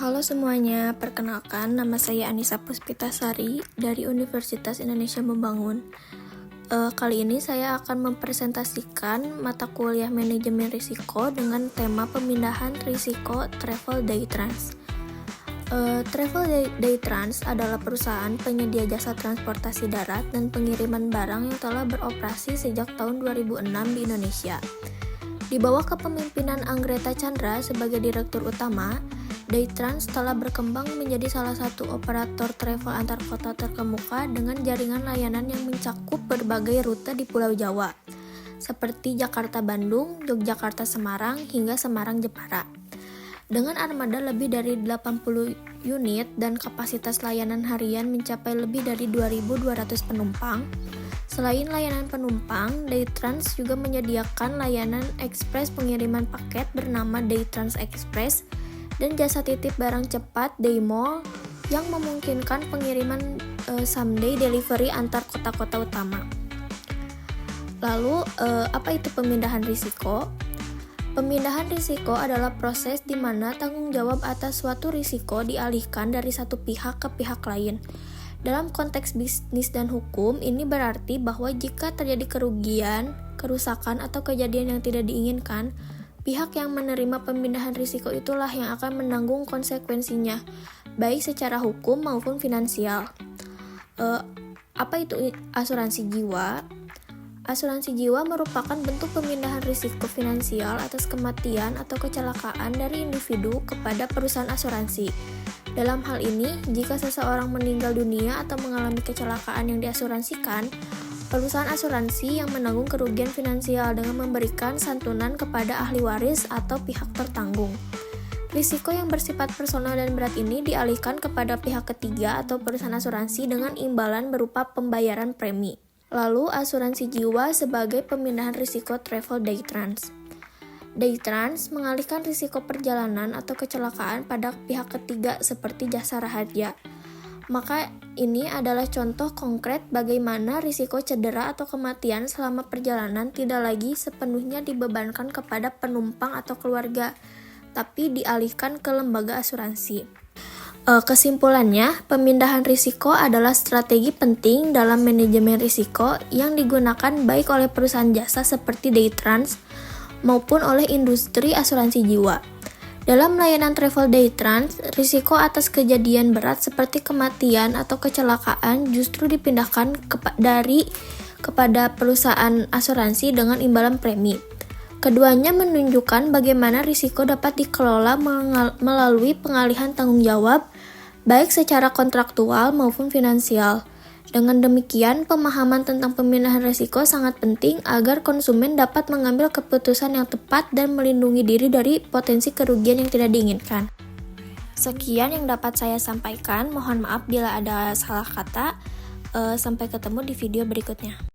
Halo semuanya, perkenalkan nama saya Anissa Puspitasari dari Universitas Indonesia Membangun. Kali ini saya akan mempresentasikan mata kuliah manajemen risiko dengan tema pemindahan risiko Travel Day Trans. Travel Day Trans adalah perusahaan penyedia jasa transportasi darat dan pengiriman barang yang telah beroperasi sejak tahun 2006 di Indonesia. Di bawah kepemimpinan Anggreta Chandra sebagai direktur utama, Daytrans telah berkembang menjadi salah satu operator travel antar kota terkemuka dengan jaringan layanan yang mencakup berbagai rute di Pulau Jawa, seperti Jakarta-Bandung, Yogyakarta-Semarang, hingga Semarang-Jepara. Dengan armada lebih dari 80 unit dan kapasitas layanan harian mencapai lebih dari 2.200 penumpang, selain layanan penumpang, Daytrans juga menyediakan layanan ekspres pengiriman paket bernama Daytrans Express dan jasa titip barang cepat Daymall yang memungkinkan pengiriman same-day delivery antar kota-kota utama. Lalu, apa itu pemindahan risiko? Pemindahan risiko adalah proses di mana tanggung jawab atas suatu risiko dialihkan dari satu pihak ke pihak lain. Dalam konteks bisnis dan hukum, ini berarti bahwa jika terjadi kerugian, kerusakan, atau kejadian yang tidak diinginkan, pihak yang menerima pemindahan risiko itulah yang akan menanggung konsekuensinya, baik secara hukum maupun finansial. Apa itu asuransi jiwa? Asuransi jiwa merupakan bentuk pemindahan risiko finansial atas kematian atau kecelakaan dari individu kepada perusahaan asuransi. Dalam hal ini, jika seseorang meninggal dunia atau mengalami kecelakaan yang diasuransikan, perusahaan asuransi yang menanggung kerugian finansial dengan memberikan santunan kepada ahli waris atau pihak tertanggung. Risiko yang bersifat personal dan berat ini dialihkan kepada pihak ketiga atau perusahaan asuransi dengan imbalan berupa pembayaran premi. Lalu, asuransi jiwa sebagai pemindahan risiko Travel Day Trans. Daytrans mengalihkan risiko perjalanan atau kecelakaan pada pihak ketiga seperti jasa raharja. Maka ini adalah contoh konkret bagaimana risiko cedera atau kematian selama perjalanan tidak lagi sepenuhnya dibebankan kepada penumpang atau keluarga, tapi dialihkan ke lembaga asuransi. Kesimpulannya, pemindahan risiko adalah strategi penting dalam manajemen risiko yang digunakan baik oleh perusahaan jasa seperti Daytrans maupun oleh industri asuransi jiwa. Dalam layanan Travel Daytrans, risiko atas kejadian berat seperti kematian atau kecelakaan justru dipindahkan kepada perusahaan asuransi dengan imbalan premi. Keduanya menunjukkan bagaimana risiko dapat dikelola melalui pengalihan tanggung jawab, baik secara kontraktual maupun finansial. Dengan demikian, pemahaman tentang pemindahan risiko sangat penting agar konsumen dapat mengambil keputusan yang tepat dan melindungi diri dari potensi kerugian yang tidak diinginkan. Sekian yang dapat saya sampaikan, mohon maaf bila ada salah kata. Sampai ketemu di video berikutnya.